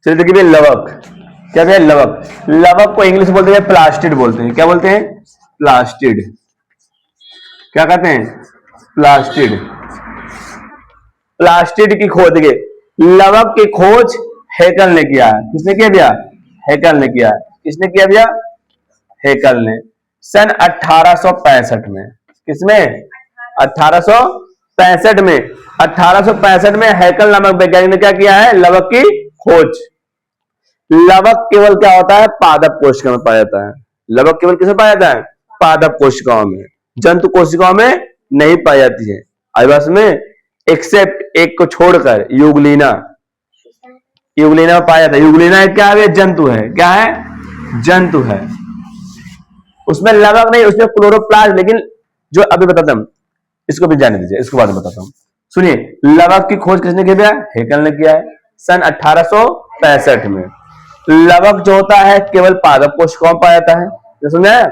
चलिए देखिए लवक, क्या है लवक? लवक को इंग्लिश बोलते हैं प्लास्टिड बोलते हैं। क्या बोलते हैं? प्लास्टिड। क्या कहते हैं? प्लास्टिड। प्लास्टिड की खोज के लवक की खोज हेकल ने किया है। किसने किया भैया? हेकल ने किया है। किसने किया भैया? हेकल ने सन 1865 में। किसमें? 1865 में। 1865 में हेकल नामक वैज्ञानिक ने क्या किया है? लवक की खोज। लवक केवल क्या होता है? पादप कोशिकाओं में पाया जाता है। लवक केवल किसमें पाया जाता है? पादप कोशिकाओं में, जंतु कोशिकाओं में नहीं पाई जाती है। आदिवासी में एक्सेप्ट एक को छोड़कर यूग्लिना, यूग्लिना में पाया जाता है। यूग्लिना एक क्या है? जंतु है। क्या है? जंतु है। उसमें लवक नहीं, उसमें क्लोरोप्लास्ट। लेकिन जो अभी बताता हूं, इसको भी जाने दीजिए, इसको बाद में बताता हूं। सुनिए, लवक की खोज किसने किया? हेकल ने किया है सन 1865 में। लवक जो होता है केवल पादप कोशिकाओं में पाया जाता है। जो समझा?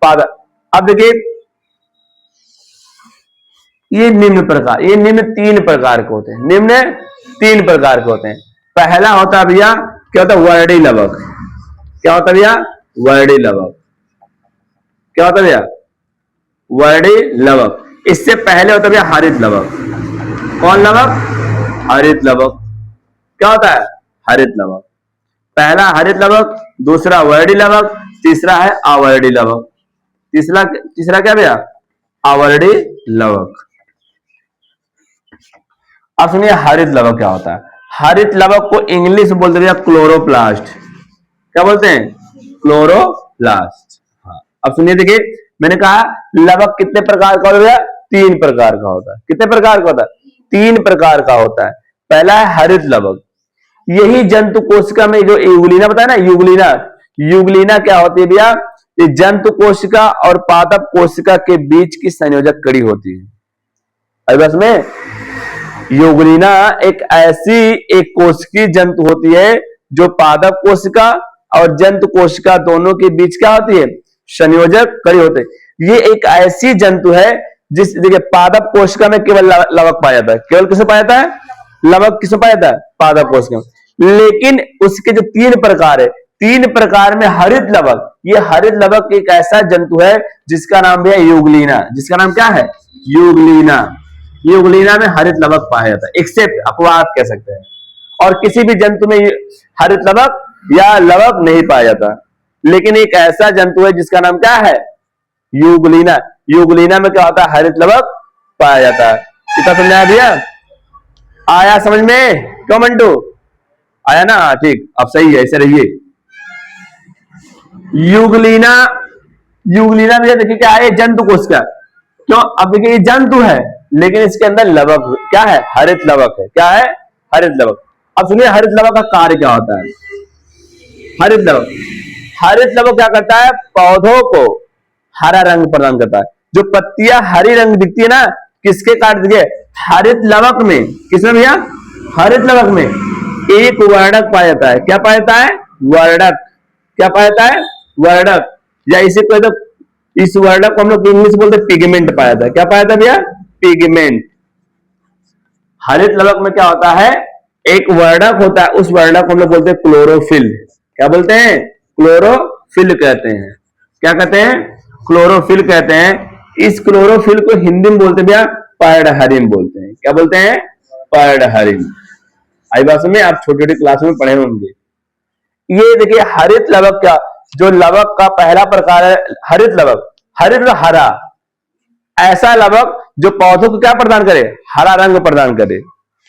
पादप। अब देखिए ये निम्न प्रकार, ये निम्न 3 प्रकार के होते हैं। निम्न 3 प्रकार के होते हैं। पहला होता है भैया, क्या होता है? वर्णी लवक। क्या होता है भैया? वर्णी लवक। क्या होता है भैया? वर्णी लवक। इससे पहले होता है भैया हरित लवक। कौन लवक? हरित लवक। क्या होता है? हरित लवक। पहला हरित लवक, दूसरा वर्णी लवक, तीसरा है आवर्णी लवक। तीसरा क्या भैया? आवर्णी लवक। अब सुनिए हरित लवक क्या होता है। हरित लवक को इंग्लिश में बोलते हैं क्लोरोप्लास्ट। क्या बोलते हैं? क्लोरोप्लास्ट। हाँ, अब सुनिए, देखिए मैंने कहा लवक कितने प्रकार का होता है? 3 प्रकार का होता है। कितने प्रकार का होता है? 3 प्रकार का होता है। पहला है हरित लवक। यही जंतु कोशिका में जो यूग्लिना बताया ना, यूग्लिना, यूग्लिना क्या होती है भैया? ये जंतु कोशिका और पादप कोशिका के बीच की संयोजक कड़ी होती है। अब इसमें यूग्लिना एक ऐसी एक कोशिकीय जंतु होती है जो पादप कोशिका और जंतु कोशिका दोनों के बीच क्या होती है? संयोजक कड़ी होते हैं। ये एक ऐसी जंतु है जिस, देखिए पादप कोशिका में केवल लवक पाया जाता है। केवल किसे पाया जाता है? लवक किसे पाया जाता है? पादप कोशिका में। लेकिन उसके जो 3 प्रकार है, 3 प्रकार में हरित लवक, ये हरित लवक एक ऐसा जंतु है जिसका नाम है यूग्लिना। जिसका नाम क्या है? यूग्लिना। यूग्लिना में हरित लवक पाया जाता है। एक्सेप्ट अपवाद कह सकते हैं, और किसी भी जंतु में हरित लवक या लवक नहीं पाया जाता। लेकिन एक ऐसा जंतु है जिसका नाम क्या है? यूग्लिना। यूग्लिना में क्या होता है? हरित लवक पाया जाता है। कितना समझाया भैया? आया समझ में? क्यों मंटू? आया ना? ठीक, अब सही है, ऐसे रहिए। यूग्लिना, यूग्लिना में देखिए क्या है? जंतु कोशिका। क्यों? अब देखिए ये जंतु है लेकिन इसके अंदर लवक क्या है? हरित लवक है। क्या है? हरित लवक। अब सुनिए हरित लवक का कार्य क्या होता है। हरित लवक, हरित लवक क्या करता है? पौधों को हरा रंग प्रदान करता है। जो पत्तियां हरी रंग दिखती है ना, किसके कारण? देखिए हरित लवक में, किसमें भैया? हरित लवक में एक वर्णक पाया जाता है। क्या पाया जाता है? वर्णक। क्या पाया जाता है? वर्णक। या इसे कोई तो, इस वर्णक को हम लोग इंग्लिश बोलते हैं पिगमेंट पाया था। क्या पाया था भैया? पिगमेंट। हरित लवक में क्या होता है? एक वर्णक होता है, उस वर्णक को हम लोग बोलते हैं क्लोरोफिल। क्या बोलते हैं? क्लोरोफिल कहते हैं। क्या कहते हैं? क्लोरोफिल कहते हैं। इस क्लोरोफिल को हिंदी में बोलते हैं भैया पर्णहरिम बोलते हैं। क्या बोलते हैं? पर्णहरिम। आई बात में आप छोटी छोटी क्लास में पढ़े होंगे। ये देखिए हरित लवक का, जो लवक का पहला प्रकार है हरित लवक। हरित हरा, ऐसा लवक जो पौधों को क्या प्रदान करे? हरा रंग प्रदान करे,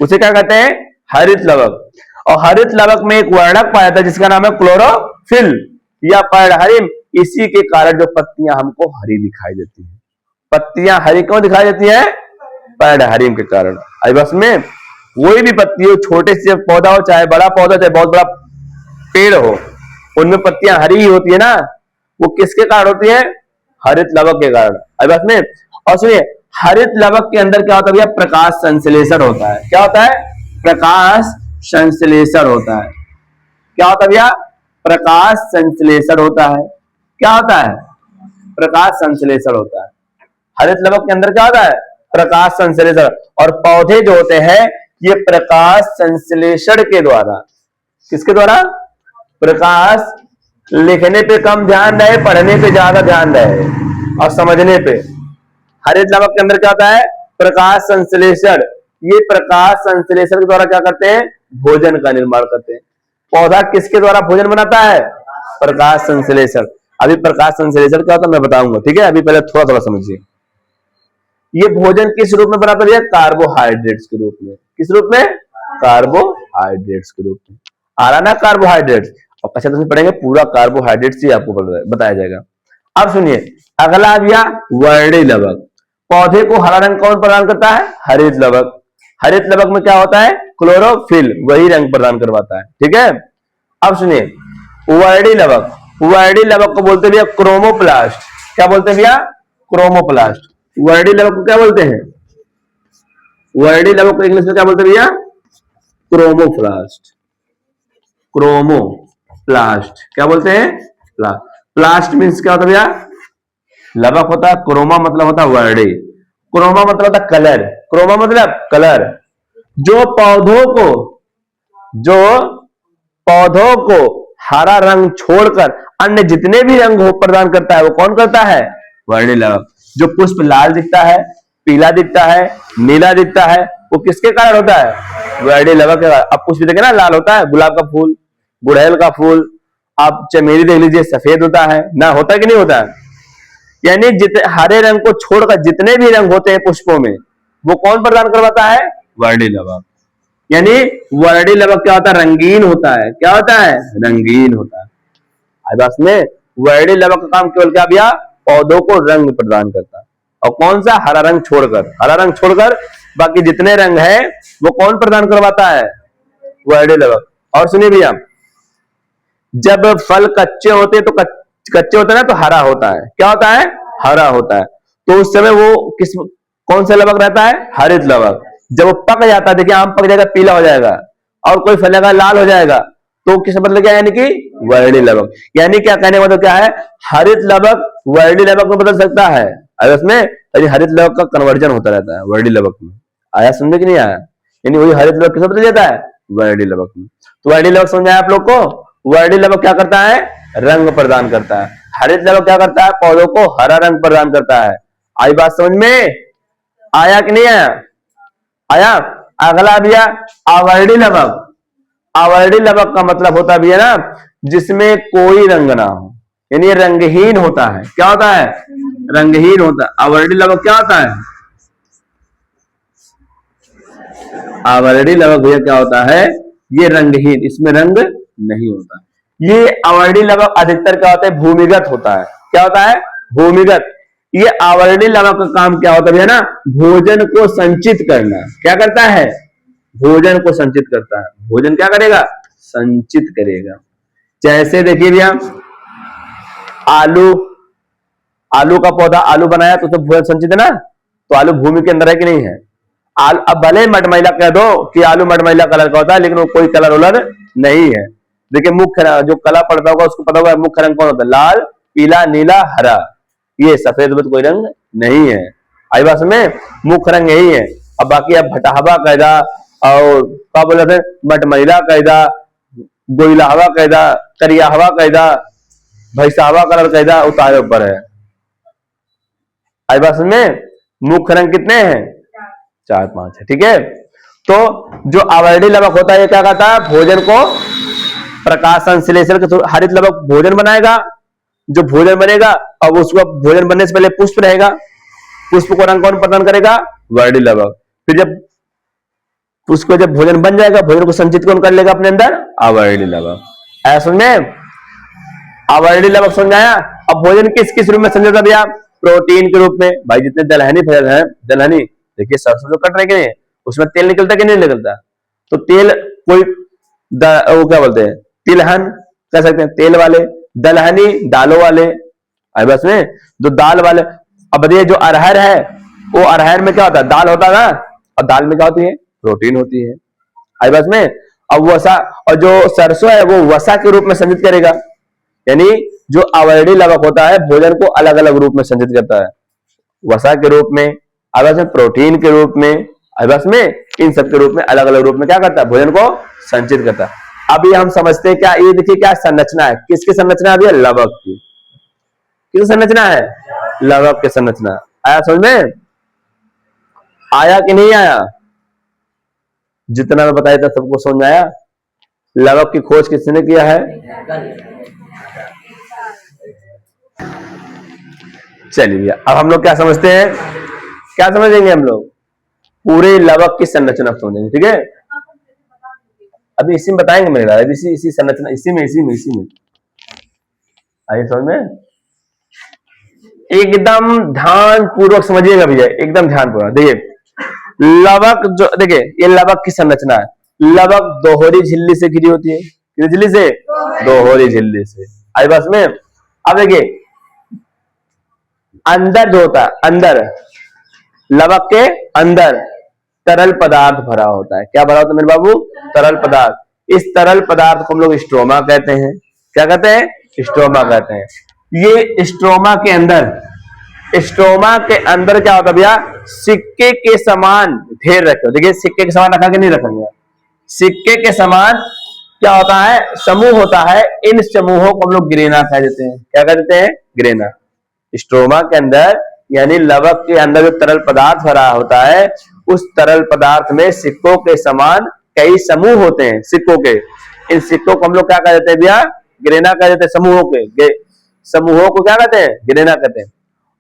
उसे क्या कहते हैं? हरित लवक। और हरित लवक में एक वर्णक पाया था जिसका नाम है क्लोरोफिल या पर्णहरिम। इसी के कारण जो पत्तियां हमको हरी दिखाई देती हैं। पत्तियां हरी क्यों दिखाई देती हैं? पर्णहरिम के कारण। आई बस में कोई भी पत्ती हो, छोटे से पौधा हो चाहे बड़ा पौधा चाहे बहुत बड़ा पेड़ हो, उनमें पत्तियां हरी ही होती है ना। वो किसके कारण होती है? हरित लवक के कारण। आई बस में। और सुनिए हरित लवक के अंदर क्या होता है भैया? प्रकाश संश्लेषण होता है। क्या होता है? प्रकाश संश्लेषण होता है। क्या होता है भैया? प्रकाश संश्लेषण होता है। क्या होता है? प्रकाश संश्लेषण होता है। हरित लवक के अंदर क्या होता है? प्रकाश संश्लेषण। और पौधे जो होते हैं ये प्रकाश संश्लेषण के द्वारा, किसके द्वारा? प्रकाश लिखने पे कम ध्यान रहे, पढ़ने पे ज्यादा ध्यान रहे और समझने पे। हरित लवक के अंदर क्या होता है? प्रकाश संश्लेषण। ये प्रकाश संश्लेषण के द्वारा क्या करते हैं? भोजन का निर्माण करते हैं। पौधा किसके द्वारा भोजन बनाता है? प्रकाश संश्लेषण। अभी प्रकाश संश्लेषण क्या होता है मैं बताऊंगा, ठीक है? अभी पहले थोड़ा थोड़ा समझिए। ये भोजन किस रूप में बनाता है? कार्बोहाइड्रेट्स के रूप में। किस रूप में? कार्बोहाइड्रेट्स के रूप में। आ रहा ना कार्बोहाइड्रेट्स? और कक्षा 10 में पढ़ेंगे पूरा कार्बोहाइड्रेट्स ही आपको बताया जाएगा। अब सुनिए अगला दिया वर्णी लवक। पौधे को हरा रंग कौन प्रदान करता है? हरित लवक। हरित लवक में क्या होता है? क्लोरोफिल, वही रंग प्रदान करवाता है, ठीक है? अब सुनिए वर्णी लवक। वर्णी लवक को बोलते भैया क्रोमोप्लास्ट। क्या बोलते हैं भैया? क्रोमोप्लास्ट। वर्णी लवक को क्या बोलते हैं? वर्णी लवक को इंग्लिश में क्या बोलते हैं भैया? क्रोमोप्लास्ट। क्रोमोप्लास्ट क्या बोलते हैं? प्लास्ट मीन्स क्या होता है भैया? लवक होता है। क्रोमा मतलब होता है वर्णी। क्रोमा मतलब होता है कलर। क्रोमा मतलब कलर। जो पौधों को हरा रंग छोड़कर अन्य जितने भी रंग प्रदान करता है वो कौन करता है? वर्णी लवक। जो पुष्प लाल दिखता है, पीला दिखता है, नीला दिखता है, वो किसके कारण होता है? वर्णी लवक के कारण। अब पुष्प देखे ना लाल होता है, गुलाब का फूल, गुड़हल का फूल, आप चमेली देख लीजिए सफेद होता है ना, होता है कि नहीं होता है? यानी हरे रंग को छोड़कर जितने भी रंग होते हैं पुष्पों में वो कौन प्रदान करवाता है? वर्णी लवक। यानी वर्णी लवक क्या होता है? रंगीन होता है। क्या होता है? रंगीन होता है। बस में वर्णी लवक का काम केवल क्या भैया? पौधों को रंग प्रदान करता है। और कौन सा? हरा रंग छोड़कर। हरा रंग छोड़कर बाकी जितने रंग है वो कौन प्रदान करवाता है? वर्णी लवक। और सुनिए भैया जब फल कच्चे होते हैं तो कच्चे होते हैं ना तो हरा होता है। क्या होता है? हरा होता है। तो उस समय वो कौन सा लवक रहता है? हरित लवक। जब वो पक जाता है, देखिए आम पक जाएगा पीला हो जाएगा और कोई फल लाल हो जाएगा, तो किस मतलब क्या? यानी कि वर्णी लवक। यानी क्या कहने का मतलब क्या है? हरित लवक वर्णी लवक में बदल सकता है। अगर उसमें हरित लवक का कन्वर्जन होता रहता है वर्णी लवक में। आया समझे कि नहीं आया? यानी वही हरित लवक किस बदल जाता है? वर्णी लवक में। तो वर्णी लवक समझाया आप लोग को? वर्णी लवक क्या करता है? रंग प्रदान करता है। हरित लवक क्या करता है? पौधों को हरा रंग प्रदान करता है। आई बात समझ में? आया कि नहीं आया? आया। अगला भैया आवर्णी लवक। आवर्णी लवक का मतलब होता भी है ना जिसमें कोई रंग ना हो, यानी रंगहीन होता है। क्या होता है? रंगहीन होता है। आवर्णी लवक क्या होता है? आवर्णी लवक भैया क्या होता है? ये रंगहीन, इसमें रंग नहीं होता। ये आवर्णी लवक अधिकतर क्या होता है? भूमिगत होता है। क्या होता है? भूमिगत। ये आवर्णी लवक का काम क्या होता है ना? भोजन को संचित करना। क्या करता है? भोजन को संचित करता है। भोजन क्या करेगा? संचित करेगा। जैसे देखिए भैया आलू का पौधा आलू बनाया तो भोजन संचित है ना, तो आलू भूमि के अंदर है कि नहीं है? अब भले मटमैला कह दो कि आलू मटमैला कलर का होता है, लेकिन वो कोई कलर वलर नहीं है। देखिए मुख्य जो कला पड़ता होगा उसको पता होगा मुख्य रंग कौन होता है? लाल, पीला, नीला, हरा। ये सफेद में कोई रंग नहीं है। आई बात में मुख्य रंग यही है। अब बाकी अब भटहवा कैदा और क्या बोले थे? मटमैला कैदा, गोइला हवा कैदा, करिया हवा कैदा, भैंसावा कलर कैदा उतारे ऊपर है। आई बात में मुख्य रंग कितने हैं? 4-5 है, ठीक है? तो जो आवर्णी लवक होता है ये क्या कहता है? भोजन को प्रकाश संश्लेषण के थ्रू हरित लवक भोजन बनाएगा। जो भोजन बनेगा अब उसको भोजन बनने से पहले पुष्प रहेगा। पुष्प को रंग कौन प्रदान करेगा? वर्णी लवक। फिर जब उसको जब भोजन बन जाएगा, भोजन को संचित कौन कर लेगा अपने अंदर? आवर्णी लवक। ऐसा में आवर्णी लवक समझाया। अब भोजन किस किस रूप में समझा भैया? प्रोटीन के रूप में। भाई जितने दलहनी फसल है, दलहनी देखिए सरसों जो कट रहे कि नहीं, उसमें तेल निकलता कि नहीं निकलता? तो तेल कोई वो क्या बोलते हैं? तिलहन कह सकते हैं, तेल वाले। दलहनी दालों वाले। बस में जो दाल वाले। अब ये जो अरहर है वो अरहर में क्या होता है? दाल होता है ना, और दाल में क्या होती है? प्रोटीन होती है। आई बस में अब वसा, और जो सरसों है वो वसा के रूप में संचित करेगा। यानी जो आवर्णी लवक होता है भोजन को अलग अलग रूप में संचित करता है। वसा के रूप में, आवास में प्रोटीन के रूप में, आवास में इन सब के रूप में अलग अलग रूप में क्या करता है? भोजन को संचित करता है। अभी हम समझते हैं क्या, ये देखिए क्या संरचना है, किसकी संरचना अभी है, लवक की। किस संरचना है, लवक की संरचना। आया समझ में, आया कि नहीं आया? जितना मैं बताया था सबको समझ में आया? लवक की खोज किसने किया है? चलिए भैया, अब हम लोग क्या समझते हैं, क्या समझेंगे हम लोग? पूरे लवक की संरचना समझेंगे, ठीक है? अभी इसी में बताएंगे मेरे, अभी इसी संरचना, इसी में आइए समझ में, एकदम ध्यान पूर्वक समझिएगा भैया, एकदम ध्यान पूर्वक। देखिए लवक, जो देखिए ये लवक की संरचना है। लवक दोहरी झिल्ली से घिरी होती है, किस झिल्ली से? दोहरी झिल्ली से। आई बस में। अब देखिए अंदर जो होता है, अंदर लवक के अंदर तरल पदार्थ भरा होता है। क्या भरा होता है मेरे बाबू? तरल पदार्थ। इस तरल पदार्थ को हम लोग स्ट्रोमा कहते हैं। क्या कहते हैं? स्ट्रोमा कहते हैं। ये स्ट्रोमा के अंदर, स्ट्रोमा के अंदर क्या होता है भैया? सिक्के के समान ढेर रखे। देखिए सिक्के के समान रखा कि नहीं रखेंगे? सिक्के के समान क्या होता है? समूह होता है। इन समूहों को हम लोग ग्रेना कह देते हैं। क्या कह देते हैं? ग्रेना। स्ट्रोमा के अंदर यानी लवक के अंदर जो तरल पदार्थ भरा होता है, उस तरल पदार्थ में सिक्कों के समान कई समूह होते हैं। सिक्कों के, इन सिक्कों को हम लोग क्या कह देते हैं भैया? ग्रेना कह देते हैं। समूहों के, समूहों को क्या कहते हैं? ग्रेना कहते हैं।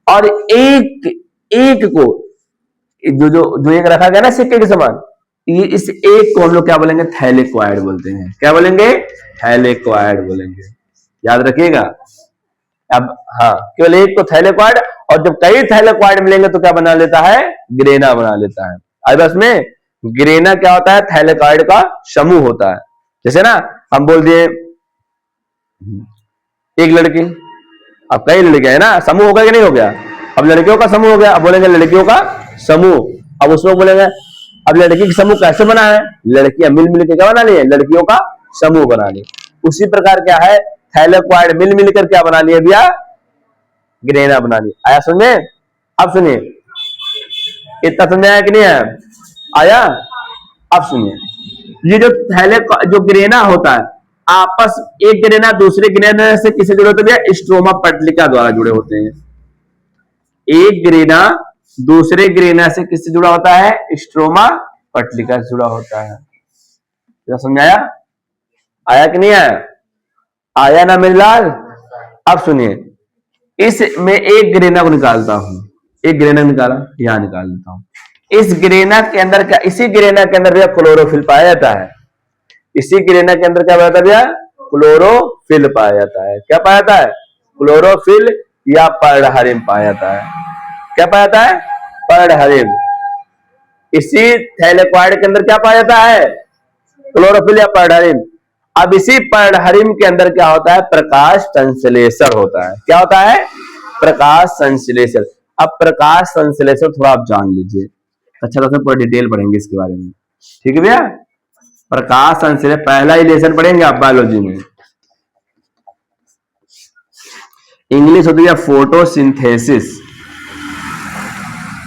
और एक को जो एक रखा गया ना सिक्के के समान, ये इस एक को हम लोग क्या बोलेंगे? थैलेक्वाइड बोलते हैं। क्या बोलेंगे? थैलेक्वाइड बोलेंगे। याद रखिएगा। अब हाँ, केवल एक को थैलेक्वाइड, और जब कई थैलेक्वाइड मिलेंगे तो क्या बना लेता है? ग्रेना बना लेता है। अब इसमें ग्रेना क्या होता है? थैलेक्वाइड का समूह होता है। जैसे ना हम बोल दिए एक लड़की, अब कई लड़कियां है ना, समूह हो गया कि नहीं हो गया? अब लड़कियों का समूह हो गया, अब बोलेंगे लड़कियों का समूह। अब उसमें बोलेंगे अब लड़की का समूह कैसे बना है? लड़कियां मिल मिल के क्या बना ली है? लड़कियों का समूह बना ली। उसी प्रकार क्या है? थैलेक्वाइड मिल मिलकर क्या बना लिया भैया? ग्रेना बना ली। आया समझ में? अब सुनिए, इतना समझ आया कि नहीं आया? आया? अब सुनिए, ये जो ग्रेना होता है, आपस एक ग्रेना दूसरे ग्रेना से किसे जुड़े होते हैं? स्ट्रोमा पटलिका द्वारा जुड़े होते हैं। एक ग्रेना दूसरे ग्रेना से किससे जुड़ा होता है? स्ट्रोमा पटलिका से जुड़ा होता है। क्या समझाया? आया कि नहीं आया? आया ना मेरे लाल? अब सुनिए, इसमें एक ग्रेना को निकालता हूं। एक ग्रेना निकाला, यहां निकाल लेता हूं। इस ग्रेना के अंदर क्या, इसी ग्रेना के अंदर भैया क्लोरोफिल पाया जाता है। इसी ग्रेना के अंदर क्या पाया जाता है भैया? क्लोरोफिल पाया जाता है। क्या पाया जाता है? क्लोरोफिल या पर्णहरिम पाया जाता है। क्या पाया जाता है? पर्णहरिम। इसी थैलेक्वाइड के अंदर क्या पाया जाता है? क्लोरोफिल या पर्णहरिम। अब इसी पर्णहरिम के अंदर क्या होता है? प्रकाश संश्लेषण होता है। क्या होता है? प्रकाश संश्लेषण। अब प्रकाश संश्लेषण थोड़ा आप जान लीजिए, अच्छा तो पूरा डिटेल पढ़ेंगे इसके बारे में, ठीक है भैया? प्रकाश संश्लेषण पहला ही लेसन पढ़ेंगे आप बायोलॉजी में। इंग्लिश होती है फोटोसिंथेसिस।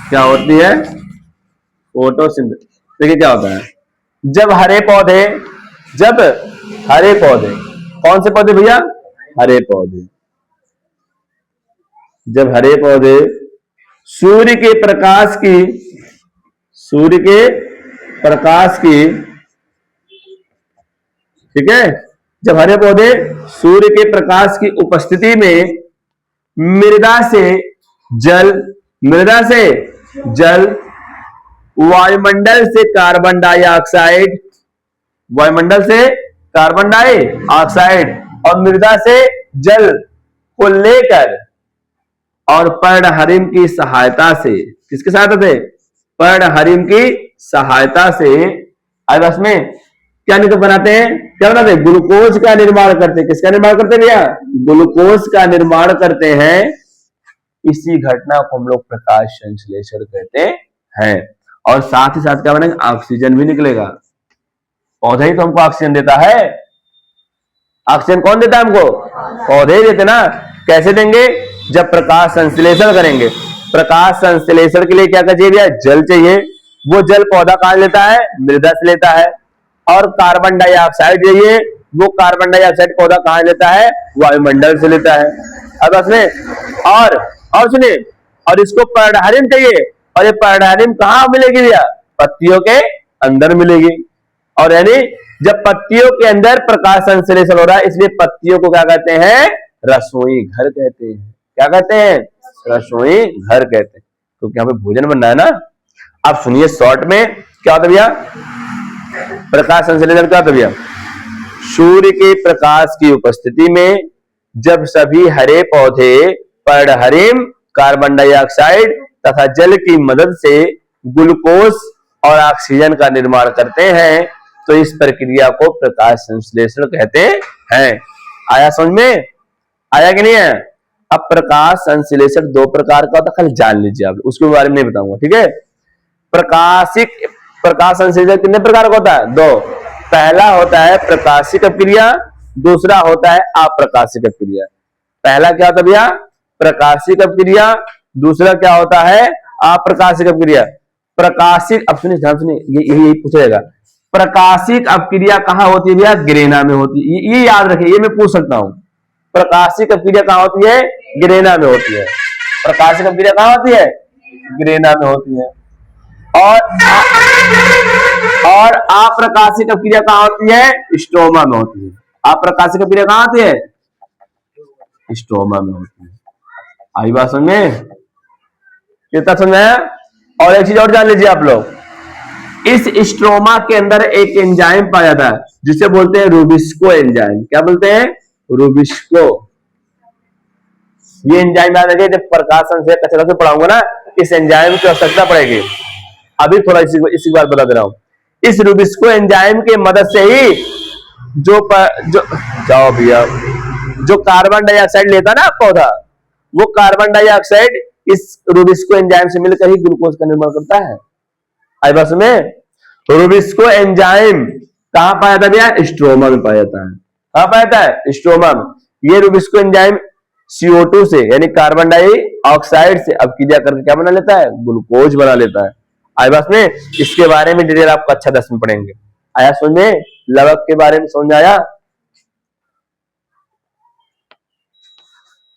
क्या होती है? फोटोसिंथेसिस। देखिए क्या होता है, जब हरे पौधे, कौन से पौधे भैया? हरे पौधे। जब हरे पौधे सूर्य के प्रकाश की, ठीक है, जब हरे पौधे सूर्य के प्रकाश की उपस्थिति में मृदा से जल, वायुमंडल से कार्बन डाइऑक्साइड और मृदा से जल को लेकर और पर्णहरिम की सहायता से, किसकी सहायता से? पर्णहरिम की सहायता से आपस में क्या बनाते हैं? क्या बनाते हैं? ग्लूकोज का निर्माण करते हैं। किसका निर्माण करते हैं भैया? ग्लूकोज का निर्माण करते हैं। इसी घटना को हम लोग प्रकाश संश्लेषण कहते हैं। और साथ ही साथ क्या बनेगा? ऑक्सीजन भी निकलेगा। पौधा ही तो हमको ऑक्सीजन देता है। ऑक्सीजन कौन देता है हमको? पौधे ही देते ना। कैसे देंगे? जब प्रकाश संश्लेषण करेंगे। प्रकाश संश्लेषण के लिए क्या चाहिए भैया? जल चाहिए। वो जल पौधा कहां लेता है? मृदा से लेता है। और कार्बन डाइऑक्साइड चाहिए, वो कार्बन डाइऑक्साइड पौधा कहाँ लेता है? वायुमंडल से लेता है। अब उसमें और सुनिए, और इसको पर्णहरिम चाहिए, और ये पर्णहरिम कहाँ मिलेगी भैया? पत्तियों के अंदर मिलेगी। और यानी जब पत्तियों के अंदर प्रकाश संश्लेषण हो रहा है, इसलिए पत्तियों को क्या कहते हैं? रसोई घर कहते हैं। क्या कहते हैं? रसोई घर कहते हैं, क्योंकि यहाँ पे भोजन बन रहा है ना। अब सुनिए शॉर्ट में क्या होता है भैया? प्रकाश संश्लेषण क्या होता है भैया? सूर्य के प्रकाश की उपस्थिति में जब सभी हरे पौधे पर्णहरिम, कार्बन डाइऑक्साइड तथा जल की मदद से ग्लूकोज और ऑक्सीजन का निर्माण करते हैं, तो इस प्रक्रिया को प्रकाश संश्लेषण कहते हैं। आया समझ में? आया कि नहीं है? अब प्रकाश संश्लेषण दो प्रकार का होता है, खाली जान लीजिए आप, उसके बारे में नहीं बताऊंगा, ठीक है? प्रकाश संश्लेषण कितने प्रकार का होता है? दो। पहला होता है प्रकाशिक अपक्रिया, दूसरा होता है अप्रकाशिक अपक्रिया। पहला क्या होता है भैया? प्रकाशिक अपक्रिया, दूसरा क्या होता है? अप्रकाशिक अपक्रिया। प्रकाशिक, अब सुनिए ध्यान सुनिए, यही पूछेगा, प्रकाशिक अपक्रिया कहाँ होती है भैया? ग्रेना में होती है। ये याद रखिए, ये मैं पूछ सकता हूं। प्रकाशिक अपक्रिया कहाँ होती है? ग्रेना में होती है। प्रकाशिक अपक्रिया कहाँ होती है? ग्रेना में होती है। और अप्रकाशिक अपक्रिया कहाँ होती है? स्ट्रोमा में होती है। अप्रकाशिक अपक्रिया कहाँ होती है? स्ट्रोमा में होती है। आई बात समझ में? कितना समझ आया? और एक चीज और जान लीजिए आप लोग, इस स्ट्रोमा के अंदर एक एंजाइम पाया जाता है जिसे बोलते हैं रूबिस्को एंजाइम। क्या बोलते हैं? रूबिस्को। ये एंजाइम याद रखिए, जब प्रकाश संश्लेषण कक्षा से पढ़ाऊंगा ना, इस एंजाइम की आवश्यकता पड़ेगी। अभी थोड़ा इसी बात बता दे रहा हूं। इस रूबिस्को एंजाइम की मदद से ही जो जाओ भैया, जो कार्बन डाइऑक्साइड लेता ना पौधा, वो कार्बन डाइऑक्साइड इस रूबिस्को एंजाइम से मिलकर ही ग्लूकोज का निर्माण करता है। आई बस में रूबिस्को एंजाइम कहां पाया जाता है भैया? स्ट्रोमा में पाया जाता है। कहां पाया जाता है? स्ट्रोमा में। ये रूबिस्को एंजाइम CO2 से यानी कार्बन डाइऑक्साइड से अपक्रिया करके क्या बना लेता है? ग्लूकोज बना लेता है। आई बस में इसके बारे में डिटेल आपको अच्छा 10 में पढ़ेंगे। आया समझ में? लवक के बारे में समझ आया?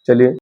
चलिए